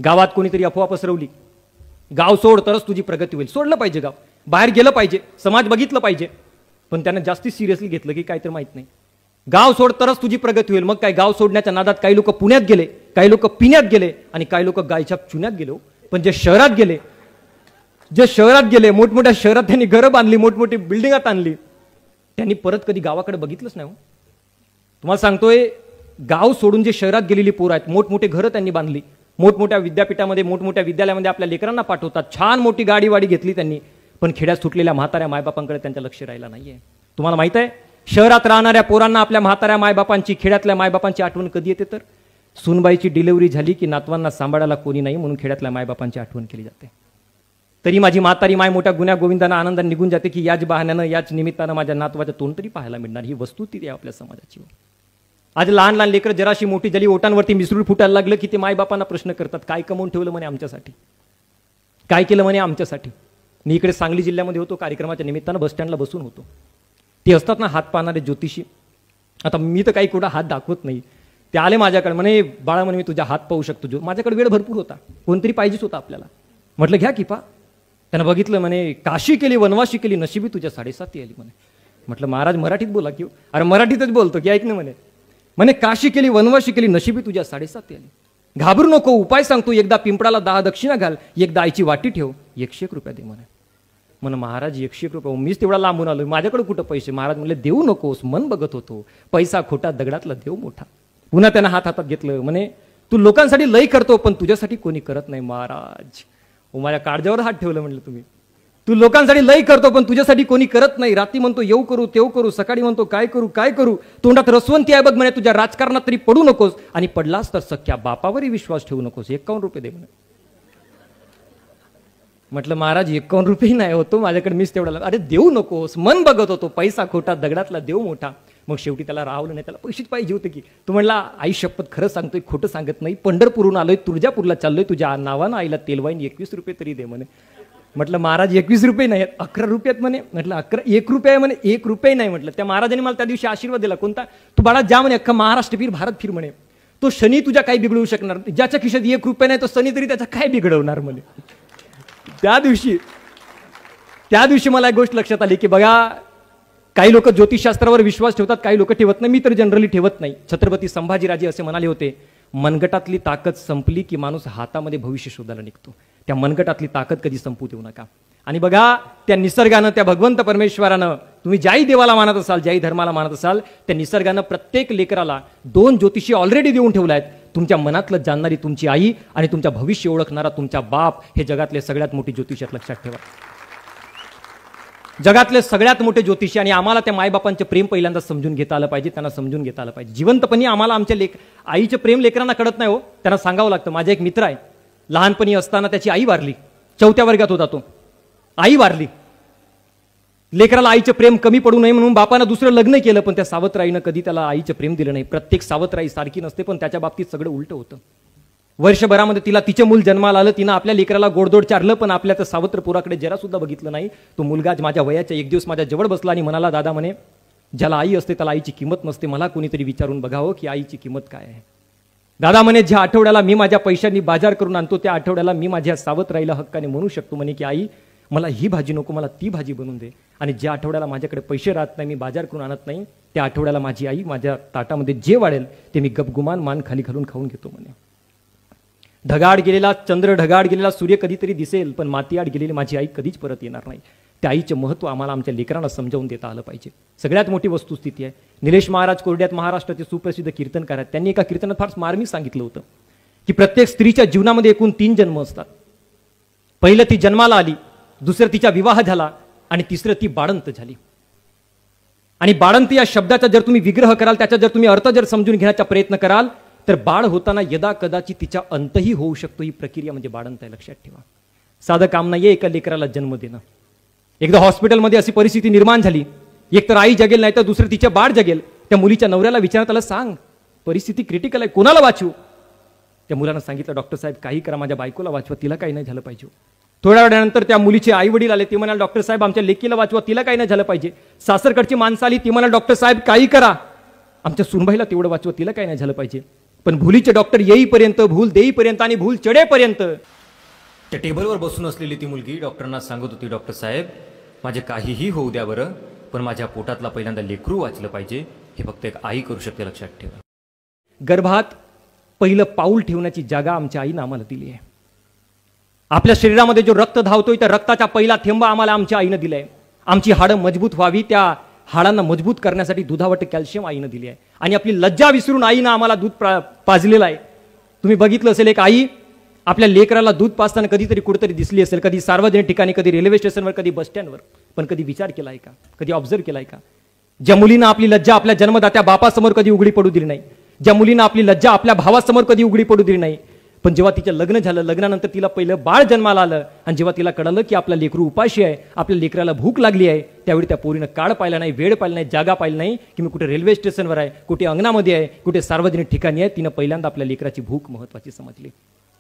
गावात कोणीतरी अफवा पसरवली, गाव सोड तरच तुझी प्रगती होईल. सोडलं पाहिजे, गाव बाहेर गेलं पाहिजे, समाज बघितलं पाहिजे, पण त्यांना जास्ती सिरियसली घेतलं की काहीतरी माहित नाही. गाव सोड तरच तुझी प्रगती होईल. मग काय गाव सोडण्याच्या नादात काही लोक पुण्यात गेले, काही लोक पिण्यात गेले आणि काही लोक गायच्या चुन्यात गेलो. पण जे शहरात गेले, मोठमोठ्या शहरात त्यांनी घरं बांधली, मोठमोठी बिल्डिंगात आणली, त्यांनी परत कधी गावाकडे बघितलंच नाही. तुम्हाला सांगतोय, गाव सोडून जे शहरात गेलेली पोरं आहेत, मोठमोठे घरं त्यांनी बांधली, मोठमोठ्या विद्यापीठामध्ये, मोठमोठ्या विद्यालयामध्ये आपल्या लेकरांना पाठवतात, छान मोठी गाडी घेतली त्यांनी, पण खेड्यात सुटलेल्या म्हाताऱ्या मायबापांकडे त्यांचं लक्ष राहिलं नाहीये. तुम्हाला माहित आहे, शहरात राहणाऱ्या पोरांना आपल्या म्हाताऱ्या मायबापांची, खेड्यातल्या मायबापांची आठवण कधी येते? तर सुनबाईची डिलिव्हरी झाली की नातवांना सांभाळायला कोणी नाही म्हणून खेड्यातल्या मायबापांची आठवण केली जाते. तरी माझी म्हातारी माय मोठ्या गुन्ह्या गोविंदानं आनंदाने निघून जाते की याच बहाण्यानं, याच निमित्तानं माझ्या नातवाचं तोंड तरी पाहायला मिळणार. ही वस्तुस्थिती आहे आपल्या समाजाची. आज लहान लहान लेकरं जराशी मोठी झाली, ओटांवरती मिसरूळ फुटायला लागलं की ते मायबापांना प्रश्न करतात, काय कमवून ठेवलं म्हणे आमच्यासाठी, काय केलं म्हणे आमच्यासाठी. मी इकडे सांगली जिल्ह्यामध्ये होतो, कार्यक्रमाच्या निमित्तानं बसस्टँडला बसून होतो. ते असतात ना हात पाहणारे ज्योतिषी, आता मी तर काही कुठं हात दाखवत नाही, ते आले माझ्याकडे, म्हणे बाळा म्हणे मी तुझ्या हात पाहू शकतो. माझ्याकडे वेळ भरपूर होता, कोणतरी पाहिजेच होता आपल्याला. म्हटलं घ्या की पा. त्यानं बघितलं, म्हणे काशी केली वनवाशी केली, नशिबी तुझ्या 7.5 आली म्हणे. म्हटलं महाराज मराठीत बोला की. अरे मराठीतच बोलतो की, ऐक ना म्हणे काशी केली वनवाशी केली, नशिबी तुझ्या 7.5 आली. घाबरू नको, उपाय सांगतो, एकदा पिंपळाला 10 दक्षिणा घाल, एकदा आईची वाटी ठेव, 101 रुपये दे म्हणे. म्हणे महाराज 101 रुपये, मीच तेवढा लांबून आलो, माझ्याकडे कुठं पैसे. महाराज म्हणले देऊ नकोस, मन बघत होतो, पैसा खोटा दगडातला देव मोठा. पुन्हा त्यानं हातात घेतलं, म्हणे तू लोकांसाठी लय करतो पण तुझ्यासाठी कोणी करत नाही. महाराज माझ्या काळजावर हात ठेवलं, म्हणलं तुम्ही, तू लोकांसाठी लय करतो पण तुझ्यासाठी कोणी करत नाही. रात्री म्हणतो येऊ करू तेव करू, सकाळी म्हणतो काय करू, तोंडात रसवंती आहे बघ म्हणे, तुझ्या राजकारणात तरी पडू नकोस, आणि पडलास तर सख्या बापावरही विश्वास ठेवू नकोस. 51 रुपये दे म्हणे. म्हटलं महाराज 51 रुपये नाही होतो माझ्याकडे, मीच तेवढा. अरे देऊ नकोस, मन बघत होतो, पैसा खोटा दगडातला देव मोठा. मग शेवटी त्याला राहवलं नाही, त्याला पैसेच पाहिजे होते की. तो म्हणला आई शपथ खरं सांगतोय, खोटं सांगत नाही, पंढरपूरहून आलोय, तुळजापूरला चाललोय, तुझ्या नावानं आईला तेलवाईन 21 रुपये तरी दे म्हणे. म्हटलं महाराज 21 रुपये नाही, 11 रुपयात म्हणे. म्हटलं 1 रुपये म्हणे, 1 रुपये नाही. म्हटलं त्या महाराजांनी मला त्या दिवशी आशीर्वाद दिला, कोणता? तू बाळा जा म्हणे, अख्खा महाराष्ट्र फिर, भारत फिर म्हणे, तो शनी तुझ्या काही बिघडवू शकणार, ज्याच्या खिशात 1 रुपये नाही तो शनी तरी त्याचा काय बिघडवणार म्हणे. त्या दिवशी मला एक गोष्ट लक्षात आली की बघा, काही लोक ज्योतिषशास्त्रावर विश्वास ठेवतात, काही लोक ठेवत नाही. मी तर जनरली ठेवत नाही. छत्रपती संभाजीराजे असे म्हणाले होते, मनगटातली ताकद संपली की माणूस हातामध्ये भविष्य शोधायला निघतो. त्या मनगटातली ताकद कधी संपू देऊ नका. आणि बघा, त्या निसर्गानं, त्या भगवंत परमेश्वरानं, तुम्ही ज्याही देवाला मानत असाल, ज्याही धर्माला मानत असाल, त्या निसर्गानं प्रत्येक लेकराला 2 ज्योतिषी ऑलरेडी देऊन ठेवला आहेत. तुमच्या मनातलं जाणणारी तुमची आई आणि तुमच्या भविष्य ओळखणारा तुमचा बाप, हे जगातले सगळ्यात मोठे ज्योतिषी आहेत, लक्षात ठेवा. जगातले सगळ्यात मोठे ज्योतिषी. आणि आम्हाला त्या मायबापांचे प्रेम पहिल्यांदा समजून घेता आलं पाहिजे, त्यांना समजून घेता आलं पाहिजे. जिवंतपणी आम्हाला आमच्या आईचे प्रेम लेकरांना कळत नाही हो, त्यांना सांगावं लागतं. माझा एक मित्र आहे, लहानपणी असताना त्याची आई वारली, 4थ्या वर्गात होता तो, आई वारली. लेकराला आईचे प्रेम कमी पडू नये म्हणून बापानं दुसरं लग्न केलं, पण त्या सावत्राईनं कधी त्याला आईचे प्रेम दिलं नाही. प्रत्येक सावत्राई सारखी नसते, पण त्याच्या बाबतीत सगळं उलटं होतं. वर्षभरामध्ये तिला तिचे मूल जन्माला आलं, तिनं आपल्या लेकराला गोडदोड चारलं, पण आपल्या त्या सावत्रपुराकडे जरा सुद्धा बघितलं नाही. तो मुलगा माझ्या वयाच्या एक दिवस माझ्या जवळ बसला आणि म्हणाला, दादा म्हणे, ज्याला आई असते त्याला आईची किंमत नसते, मला कोणीतरी विचारून बघावं की आईची किंमत काय आहे. दादा म्हणे, ज्या आठवड्याला मी माझ्या पैशांनी बाजार करून आणतो, त्या आठवड्याला मी माझ्या सावत्राईला हक्काने म्हणू शकतो म्हणे की आई मला ही भाजी नको, मला ती भाजी बनवून दे. आणि ज्या आठवड्याला माझ्याकडे पैसे राहत नाही, मी बाजार करून आणत नाही, त्या आठवड्याला माझी आई माझ्या ताटामध्ये जे वाढेल ते मी गपगुमान मान खाली घालून खाऊन घेतो म्हणे. ढगाड गेलेला चंद्र, ढगाड गेलेला सूर्य कधीतरी दिसेल, पण मातीआड गेलेली माझी आई कधीच परत येणार नाही. त्या आईचे महत्त्व आम्हाला आमच्या लेकरांना समजावून देता आलं पाहिजे. सगळ्यात मोठी वस्तुस्थिती आहे. निलेश महाराज कोरड्यात महाराष्ट्राचे सुप्रसिद्ध कीर्तनकार आहेत. त्यांनी एका कीर्तनात फार मार्मिक सांगितलं होतं की प्रत्येक स्त्रीच्या जीवनामध्ये एकूण 3 जन्म असतात. पहिलं ती जन्माला आली, दुसरं तिचा विवाह झाला, आणि तिसरं ती बाळंत झाली. आणि बाळंत या शब्दाचा जर तुम्ही विग्रह कराल, त्याचा जर तुम्ही अर्थ जर समजून घेण्याचा प्रयत्न कराल, तर बाळ होताना यदा कदाचित तिच्या अंतही होऊ शकतो. ही प्रक्रिया म्हणजे बाळंत आहे, लक्षात ठेवा. साधं काम नाहीये एका लेकराला जन्म देणं. एकदा हॉस्पिटलमध्ये अशी परिस्थिती निर्माण झाली, एक तर आई जगेल, नाही तर दुसरं तिचे बाळ जगेल. त्या मुलीच्या नवऱ्याला विचारण्यात आलं, सांग परिस्थिती क्रिटिकल आहे, कोणाला वाचवू? त्या मुलानं सांगितलं, डॉक्टर साहेब काही करा, माझ्या बायकोला वाचवा, तिला काही नाही झालं पाहिजे. थोड्या वेळानंतर त्या मुलीचे आई वडील आले, ते म्हणाले, डॉक्टर साहेब आमच्या लेकीला वाचवा, तिला काही नाही झालं पाहिजे. सासरकडची माणसं आली, ती म्हणाली, डॉक्टर साहेब काही करा, आमच्या सुनबाईला तेवढं वाचवा, तिला काही नाही झालं पाहिजे. पण भुलीचे डॉक्टर येईपर्यंत, भूल देईपर्यंत आणि भूल चढेपर्यंत त्या टेबलवर बसून असलेली ती मुलगी डॉक्टरांना सांगत होती, डॉक्टर साहेब माझे काहीही होऊ द्या बरं, पण माझ्या पोटातला पहिल्यांदा लेकरू वाचलं पाहिजे, हे फक्त एक आई करू शकते, लक्षात ठेवा. गर्भात पहिलं पाऊल ठेवण्याची जागा आमच्या आईनं आम्हाला दिली आहे. आपल्या शरीरामध्ये जो रक्त धावतोय त्या रक्ताचा पहिला थेंब आम्हाला आमच्या आईनं दिलाय. आमची हाडं मजबूत व्हावी, त्या हाडांना मजबूत करण्यासाठी दुधावट कॅल्शियम आईनं दिली आहे. आणि आपली लज्जा विसरून आईनं आम्हाला दूध पाजलेलं आहे. तुम्ही बघितलं असेल, एक आई आपल्या लेकराला दूध पाजताना कधीतरी कुठेतरी दिसली असेल, कधी सार्वजनिक ठिकाणी, कधी रेल्वे स्टेशनवर, कधी बस स्टँडवर. पण कधी विचार केलाय का, कधी ऑब्झर्व केलाय का, ज्या मुलीनं आपली लज्जा आपल्या जन्मदात्या बापासमोर कधी उघडी पडू दिली नाही, ज्या मुलीनं आपली लज्जा आपल्या भावासमोर कधी उघडी पडू दिली नाही, पण जेव्हा तिचं लग्न झालं, लग्नानंतर तिला पहिलं बाळ जन्माला आलं आणि जेव्हा तिला कळलं की आपला लेकरू उपाशी आहे, आपल्या लेकराला भूक लागली आहे, त्यावेळी त्या पोरीनं काळ पाहिला नाही, वेळ पाहिला नाही, जागा पाहिली नाही की मी कुठे रेल्वे स्टेशनवर आहे, कुठे अंगणामध्ये आहे, कुठे सार्वजनिक ठिकाणी आहे. तिनं पहिल्यांदा आपल्या लेकराची भूक महत्त्वाची समजली.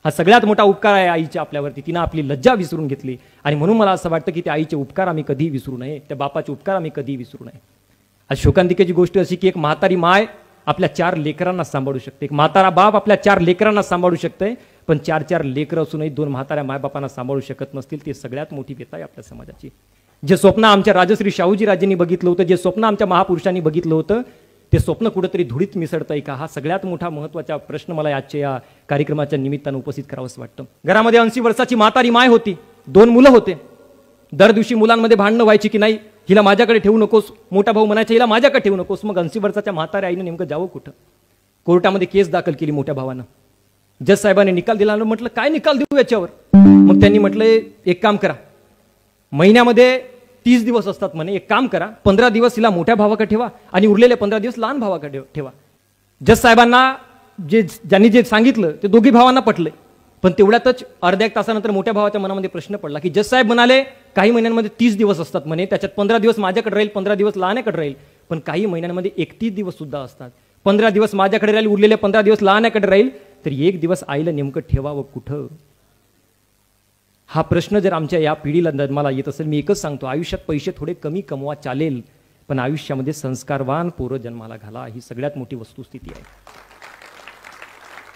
हा सगळ्यात मोठा उपकार आहे आईच्या आपल्यावरती. तिनं आपली लज्जा विसरून घेतली. आणि म्हणून मला असं वाटतं की त्या आईचे उपकार आम्ही कधीही विसरू नये, त्या बापाचे उपकार आम्ही कधीही विसरू नये. आज शोकांतिकेची गोष्ट अशी की एक म्हातारी माय आपल्या 4 लेकरांना सांभाळू शकते, एक म्हातारा बाप आपल्या 4 लेकरांना सांभाळू शकते, पण 4 लेकरं असूनही 2 म्हाताऱ्या मायबापांना सांभाळू शकत नसतील, ती सगळ्यात मोठी व्यथा आहे आपल्या समाजाची. जे स्वप्न आमच्या राजश्री शाहूजी राजेंनी बघितलं होतं, जे स्वप्न आमच्या महापुरुषांनी बघितलं होतं, ते स्वप्न कुठेतरी धुळीत मिसळतंय का, हा सगळ्यात मोठा महत्त्वाचा प्रश्न मला आजच्या या कार्यक्रमाच्या निमित्तानं उपस्थित करावंसं वाटतं. घरामध्ये 80 वर्षाची म्हातारी माय होती, 2 मुलं होते. दर दिवशी मुलांमध्ये भांडणं व्हायची की नाही, हिला माझ्याकडे ठेवू नकोस, मोठा भाऊ म्हणायचा हिला माझ्याकडे ठेवू नकोस. मग 80 वर्षाच्या म्हाताऱ्या आईनं नेमकं जावं कुठं? कोर्टामध्ये केस दाखल केली मोठ्या भावानं. जज साहेबांनी निकाल दिला. म्हटलं काय निकाल देऊ याच्यावर? मग त्यांनी म्हटलं एक काम करा, महिन्यामध्ये 30 दिवस असतात म्हणे, एक काम करा 15 दिवस हिला मोठ्या भावाकडे ठेवा आणि उरलेले 15 दिवस लहान भावाकडे ठेवा. जज साहेबांना ज्यांनी जे सांगितलं ते दोघी भावांना पटले. पण तेवढ्यातच अर्ध्या एक तासानंतर मोठ्या भावाच्या मनामध्ये प्रश्न पडला की जज साहेब म्हणाले काही महिन्यांमध्ये 30 दिवस असतात म्हणे, त्याच्यात 15 दिवस माझ्याकडे राहील, 15 दिवस लहानाकडे राहील. पण काही महिन्यांमध्ये 31 दिवस सुद्धा असतात. 15 दिवस माझ्याकडे राहील, उरलेले 15 दिवस लहानाकडे राहील. तर एक दिवस आईला नेमकं ठेवावं कुठं? हा प्रश्न जर आमच्या या पिढीला जन्माला येत असेल, मी एकच सांगतो, आयुष्यात पैसे थोडे कमी कमवा चालेल, पण आयुष्यामध्ये संस्कारवान पोरं जन्माला घाला, ही सगळ्यात मोठी वस्तुस्थिती आहे.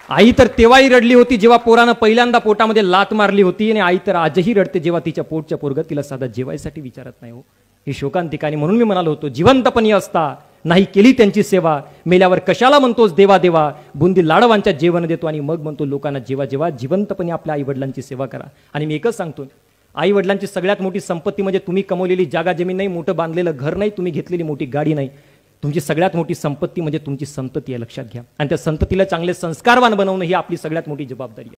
आई तर तेव्हाही रडली होती जेव्हा पोरानं पहिल्यांदा पोटामध्ये लात मारली होती, आणि आई तर आजही रडते जेव्हा तिच्या पोटच्या पोरगं तिला साधा जेवायसाठी विचारत नाही. हो, ही शोकांतिकाने. म्हणून मी म्हणालो होतो, जिवंतपणी असता नाही केली त्यांची सेवा, मेल्यावर कशाला म्हणतोस देवा देवा, बुंदी लाडवांच्या जेवण देतो आणि मग म्हणतो लोकांना जेवा जेवा. जिवंतपणी आपल्या आई वडिलांची सेवा करा. आणि मी एकच सांगतो, आई वडिलांची सगळ्यात मोठी संपत्ती म्हणजे तुम्ही कमवलेली जागा जमीन नाही, मोठं बांधलेलं घर नाही, तुम्ही घेतलेली मोठी गाडी नाही. तुमची सगळ्यात मोठी संपत्ती म्हणजे तुमची संतती आहे, लक्षात घ्या. आणि त्या संततीला चांगले संस्कारवान बनवणं ही आपली सगळ्यात मोठी जबाबदारी आहे.